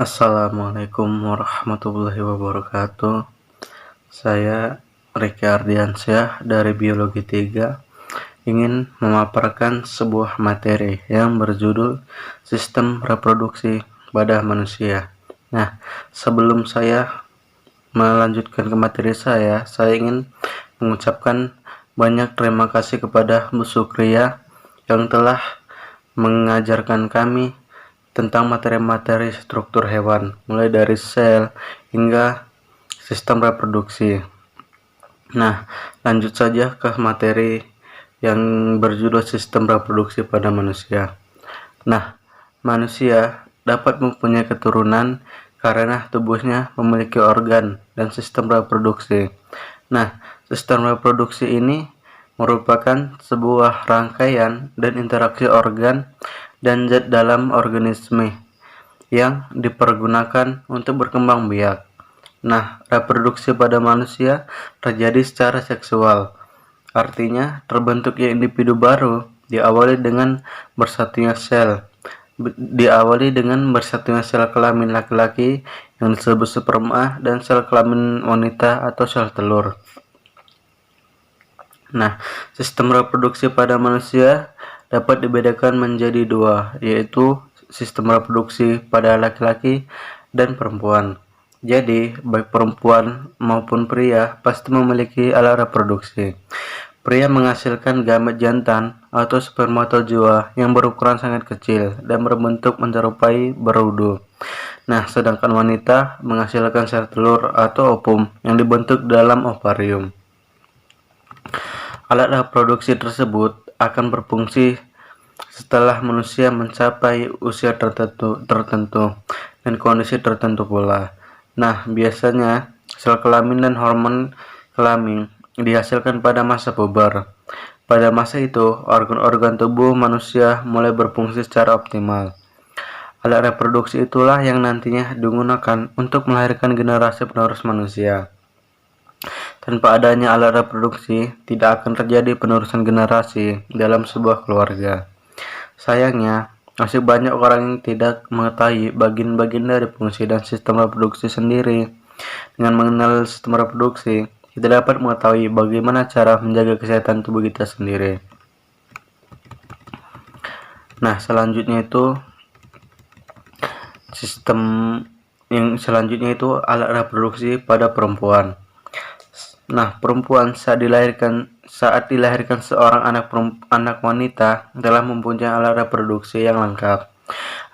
Assalamualaikum warahmatullahi wabarakatuh. Saya Riki Ardiansyah dari Biologi 3 ingin memaparkan sebuah materi yang berjudul Sistem Reproduksi pada Manusia. Nah, sebelum saya melanjutkan ke materi saya ingin mengucapkan banyak terima kasih kepada Bu Sukria yang telah mengajarkan kami tentang materi-materi struktur hewan, mulai dari sel hingga sistem reproduksi. Nah, lanjut saja ke materi yang berjudul sistem reproduksi pada manusia. Nah, manusia dapat mempunyai keturunan karena tubuhnya memiliki organ dan sistem reproduksi. Nah, sistem reproduksi ini merupakan sebuah rangkaian dan interaksi organ dan zat dalam organisme yang dipergunakan untuk berkembang biak. Nah, reproduksi pada manusia terjadi secara seksual. Artinya, terbentuknya individu baru diawali dengan bersatunya sel kelamin laki-laki yang disebut sperma dan sel kelamin wanita atau sel telur. Nah, sistem reproduksi pada manusia dapat dibedakan menjadi dua, yaitu sistem reproduksi pada laki-laki dan perempuan. Jadi, baik perempuan maupun pria pasti memiliki alat reproduksi. Pria menghasilkan gamet jantan atau spermatozoa yang berukuran sangat kecil dan berbentuk menyerupai berudu. Nah, sedangkan wanita menghasilkan sel telur atau ovum yang dibentuk dalam ovarium. Alat reproduksi tersebut akan berfungsi setelah manusia mencapai usia tertentu dan kondisi tertentu pula. Nah, biasanya sel kelamin dan hormon kelamin dihasilkan pada masa puber. Pada masa itu, organ-organ tubuh manusia mulai berfungsi secara optimal. Alat reproduksi itulah yang nantinya digunakan untuk melahirkan generasi penerus manusia. Tanpa adanya alat reproduksi, tidak akan terjadi penerusan generasi dalam sebuah keluarga. Sayangnya, masih banyak orang yang tidak mengetahui bagian-bagian dari fungsi dan sistem reproduksi sendiri. Dengan mengenal sistem reproduksi, kita dapat mengetahui bagaimana cara menjaga kesehatan tubuh kita sendiri. Nah, selanjutnya itu alat reproduksi pada perempuan. Nah, perempuan saat dilahirkan seorang anak wanita telah mempunyai alat reproduksi yang lengkap.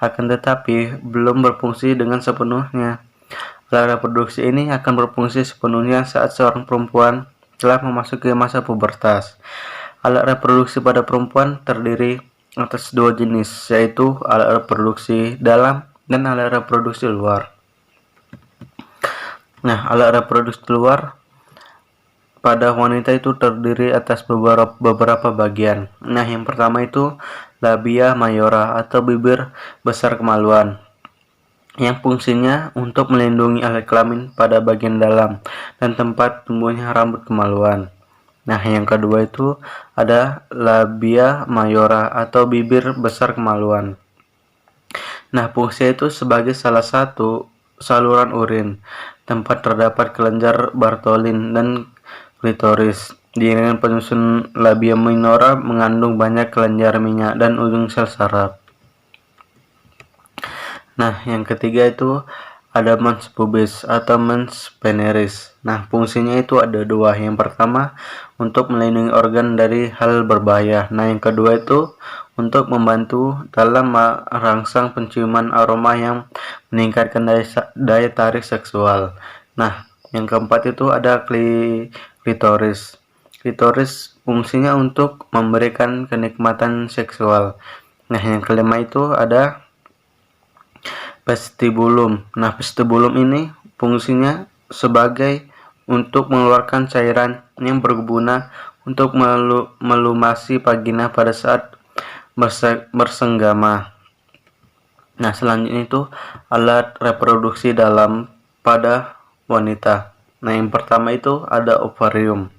Akan tetapi belum berfungsi dengan sepenuhnya. Alat reproduksi ini akan berfungsi sepenuhnya saat seorang perempuan telah memasuki masa pubertas. Alat reproduksi pada perempuan terdiri atas dua jenis, yaitu alat reproduksi dalam dan alat reproduksi luar. Nah, alat reproduksi luar pada wanita itu terdiri atas beberapa bagian. Nah, yang pertama itu labia mayora atau bibir besar kemaluan, yang fungsinya untuk melindungi alat kelamin pada bagian dalam dan tempat tumbuhnya rambut kemaluan. Nah, yang kedua itu ada labia mayora atau bibir besar kemaluan. Nah, fungsinya itu sebagai salah satu saluran urin, tempat terdapat kelenjar Bartholin dan klitoris. Jaringan penyusun labia minora mengandung banyak kelenjar minyak dan ujung sel saraf. Nah, yang ketiga itu ada mens pubis atau mens veneris. Nah, fungsinya itu ada dua. Yang pertama untuk melindungi organ dari hal berbahaya. Nah, yang kedua itu untuk membantu dalam merangsang penciuman aroma yang meningkatkan daya tarik seksual. Nah, yang keempat itu ada klitoris. Klitoris fungsinya untuk memberikan kenikmatan seksual. Nah, yang kelima itu ada vestibulum. Nah, vestibulum ini fungsinya sebagai untuk mengeluarkan cairan yang berguna untuk melumasi vagina pada saat bersenggama. Nah, selanjutnya itu alat reproduksi dalam pada wanita. Nah, yang pertama itu ada ovarium.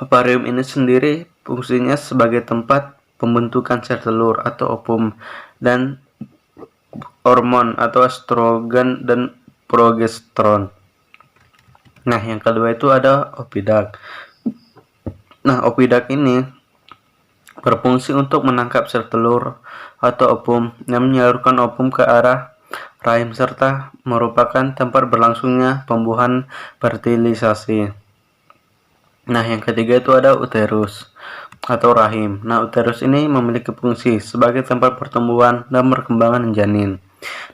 Ovarium ini sendiri fungsinya sebagai tempat pembentukan sel telur atau ovum dan hormon atau estrogen dan progesteron. Nah, yang kedua itu ada opidak. Nah, opidak ini berfungsi untuk menangkap sel telur atau ovum yang menyalurkan ovum ke arah rahim serta merupakan tempat berlangsungnya pembuahan fertilisasi. Nah, yang ketiga itu ada uterus atau rahim. Nah, uterus ini memiliki fungsi sebagai tempat pertumbuhan dan perkembangan janin.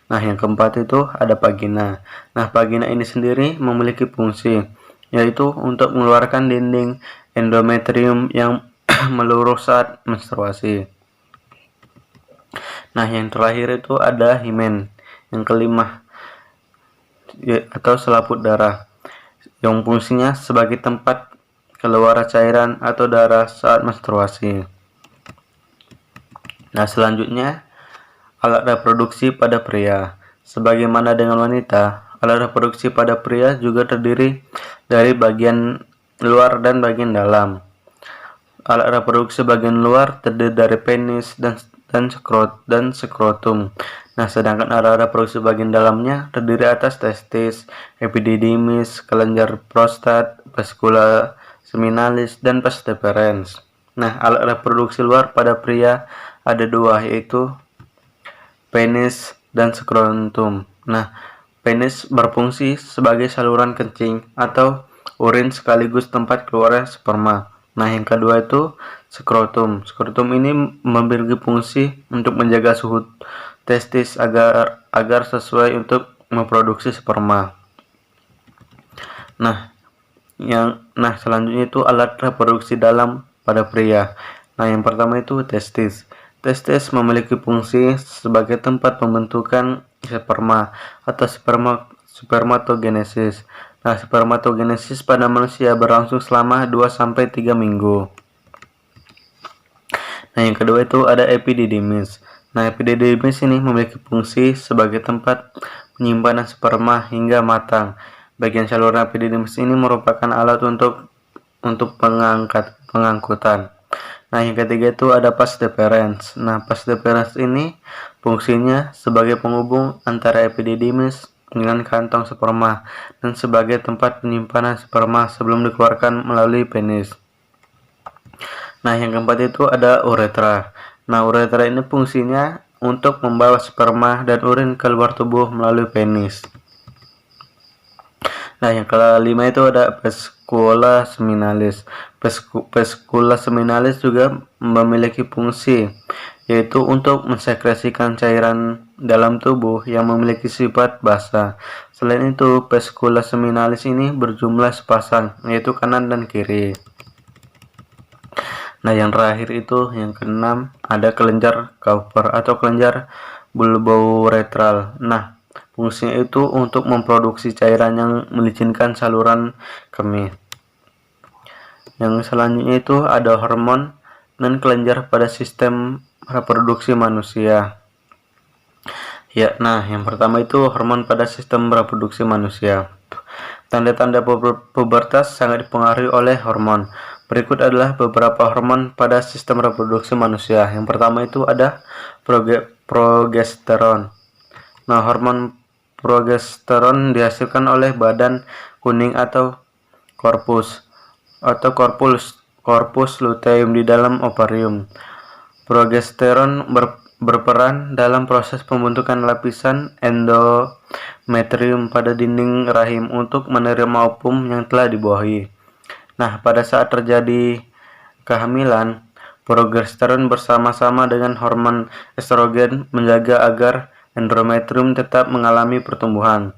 Nah, yang keempat itu ada vagina. Nah, vagina ini sendiri memiliki fungsi, yaitu untuk mengeluarkan dinding endometrium yang meluruh saat menstruasi. Nah, yang terakhir itu ada himen. Yang kelima, atau selaput darah, yang fungsinya sebagai tempat keluar cairan atau darah saat menstruasi. Nah, selanjutnya alat reproduksi pada pria. Sebagaimana dengan wanita, alat reproduksi pada pria juga terdiri dari bagian luar dan bagian dalam. Alat reproduksi bagian luar terdiri dari penis dan skrotum. Nah, sedangkan alat reproduksi bagian dalamnya terdiri atas testis, epididymis, kelenjar prostat, vaskula seminalis, dan pes deferens. Nah, alat reproduksi luar pada pria ada dua, yaitu penis dan skrotum. Nah, penis berfungsi sebagai saluran kencing atau urin sekaligus tempat keluarnya sperma. Nah, yang kedua itu skrotum. Skrotum ini memiliki fungsi untuk menjaga suhu testis agar sesuai untuk memproduksi sperma. Nah, selanjutnya itu alat reproduksi dalam pada pria. Nah, yang pertama itu testis. Testis memiliki fungsi sebagai tempat pembentukan sperma atau spermatogenesis. Nah, spermatogenesis pada manusia berlangsung selama 2-3 minggu. Nah, yang kedua itu ada epididymis. Nah, epididymis ini memiliki fungsi sebagai tempat penyimpanan sperma hingga matang. Bagian saluran epididymis ini merupakan alat untuk pengangkutan. Nah, yang ketiga itu ada pes deferens. Nah, pes deferens ini fungsinya sebagai penghubung antara epididymis dengan kantong sperma dan sebagai tempat penyimpanan sperma sebelum dikeluarkan melalui penis. Nah, yang keempat itu ada uretra. Nah, uretra ini fungsinya untuk membawa sperma dan urin keluar tubuh melalui penis. Nah, yang kelima itu ada vaskula seminalis. Vaskula seminalis juga memiliki fungsi, yaitu untuk mensekresikan cairan dalam tubuh yang memiliki sifat basah. Selain itu, vaskula seminalis ini berjumlah sepasang, yaitu kanan dan kiri. Nah, yang terakhir itu yang keenam ada kelenjar Cowper atau kelenjar bulbouretral. Nah, fungsinya itu untuk memproduksi cairan yang melicinkan saluran kemih. Yang selanjutnya itu ada hormon dan kelenjar pada sistem reproduksi manusia. Ya, nah yang pertama itu hormon pada sistem reproduksi manusia. Tanda-tanda pubertas sangat dipengaruhi oleh hormon. Berikut adalah beberapa hormon pada sistem reproduksi manusia. Yang pertama itu ada progesteron. Nah, hormon progesteron dihasilkan oleh badan kuning atau corpus luteum di dalam ovarium. Progesteron berperan dalam proses pembentukan lapisan endometrium pada dinding rahim untuk menerima ovum yang telah dibuahi. Nah, pada saat terjadi kehamilan, progesteron bersama-sama dengan hormon estrogen menjaga agar endometrium tetap mengalami pertumbuhan,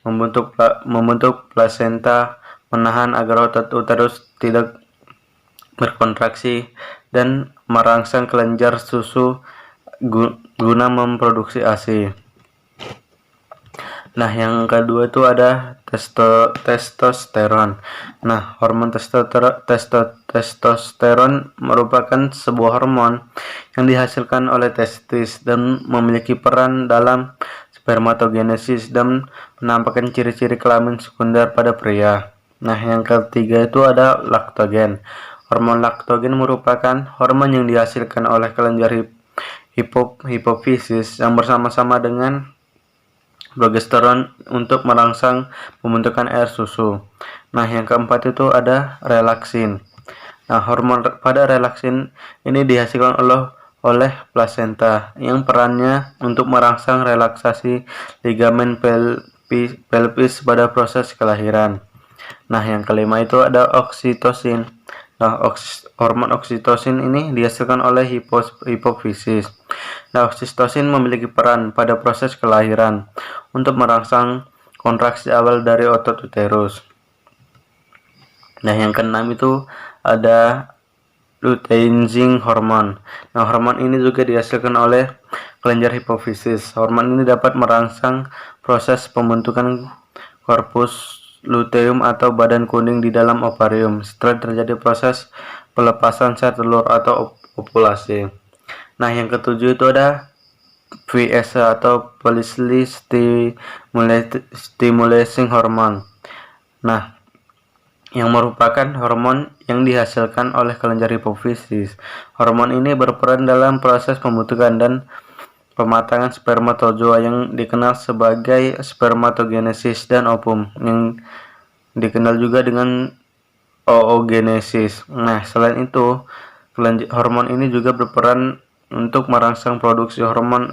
membentuk plasenta, menahan agar uterus tidak berkontraksi, dan merangsang kelenjar susu guna memproduksi ASI. Nah, yang kedua itu ada testosteron. Nah, hormon testosteron merupakan sebuah hormon yang dihasilkan oleh testis dan memiliki peran dalam spermatogenesis dan menampakkan ciri-ciri kelamin sekunder pada pria. Nah, yang ketiga itu ada laktogen. Hormon laktogen merupakan hormon yang dihasilkan oleh kelenjar hipofisis yang bersama-sama dengan progesteron untuk merangsang pembentukan air susu. Nah, yang keempat itu ada relaksin. Nah, hormon pada relaksin ini dihasilkan oleh plasenta yang perannya untuk merangsang relaksasi ligamen pelvis pada proses kelahiran. Nah, yang kelima itu ada oksitosin. Nah, hormon oksitosin ini dihasilkan oleh hipofisis. Nah, oksitosin memiliki peran pada proses kelahiran untuk merangsang kontraksi awal dari otot uterus. Nah, yang keenam itu ada luteinizing hormon. Nah, hormon ini juga dihasilkan oleh kelenjar hipofisis. Hormon ini dapat merangsang proses pembentukan korpus luteum atau badan kuning di dalam ovarium setelah terjadi proses pelepasan sel telur atau ovulasi. Nah, yang ketujuh itu ada PSA atau Follicle Stimulating Hormone. Nah, yang merupakan hormon yang dihasilkan oleh kelenjar hipofisis. Hormon ini berperan dalam proses pembentukan dan pematangan spermatozoa yang dikenal sebagai spermatogenesis dan ovum yang dikenal juga dengan oogenesis. Nah, selain itu, hormon ini juga berperan untuk merangsang produksi hormon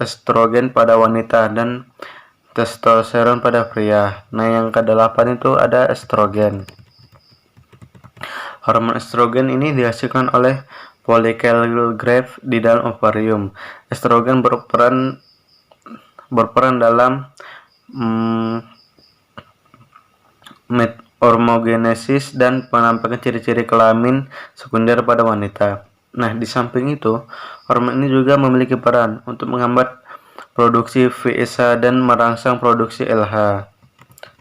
estrogen pada wanita dan testosteron pada pria. Nah, yang ke-8 itu ada estrogen. Hormon estrogen ini dihasilkan oleh follicle growth di dalam ovarium. Estrogen berperan dalam hormogenesis dan penampakan ciri-ciri kelamin sekunder pada wanita. Nah, di samping itu, hormon ini juga memiliki peran untuk menghambat produksi VSH dan merangsang produksi LH.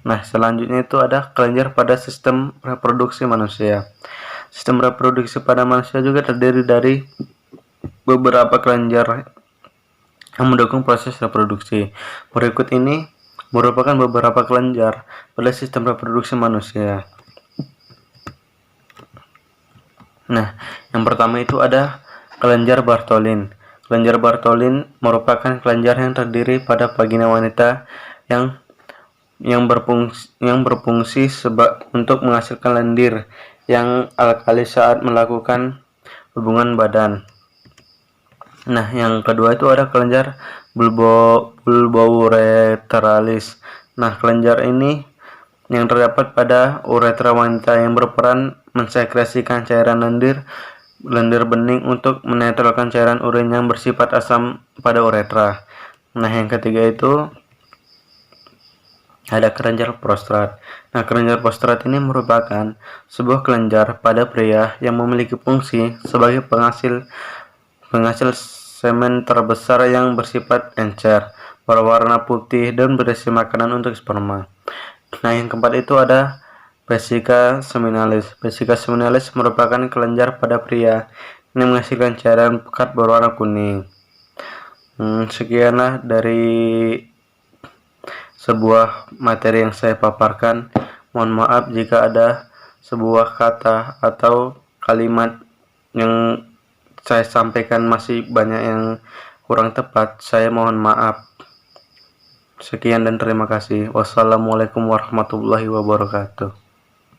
Nah, selanjutnya itu ada kelenjar pada sistem reproduksi manusia. Sistem reproduksi pada manusia juga terdiri dari beberapa kelenjar yang mendukung proses reproduksi. Berikut ini merupakan beberapa kelenjar pada sistem reproduksi manusia. Nah, yang pertama itu ada kelenjar Bartholin. Kelenjar Bartholin merupakan kelenjar yang terdiri pada vagina wanita yang berfungsi untuk menghasilkan lendir yang alkali saat melakukan hubungan badan. Nah, yang kedua itu ada kelenjar bulbouretralis. Nah, kelenjar ini yang terdapat pada uretra wanita yang berperan mensekresikan cairan lendir bening untuk menetralkan cairan urin yang bersifat asam pada uretra. Nah, yang ketiga itu ada kelenjar prostrat. Nah, kelenjar prostrat ini merupakan sebuah kelenjar pada pria yang memiliki fungsi sebagai penghasil semen terbesar yang bersifat encer, berwarna putih dan berisi makanan untuk sperma. Nah, yang keempat itu ada vesica seminalis. Vesica seminalis merupakan kelenjar pada pria yang menghasilkan cairan pekat berwarna kuning. Sekianlah dari sebuah materi yang saya paparkan. Mohon maaf jika ada sebuah kata atau kalimat yang saya sampaikan masih banyak yang kurang tepat. Saya mohon maaf. Sekian dan terima kasih. Wassalamualaikum warahmatullahi wabarakatuh.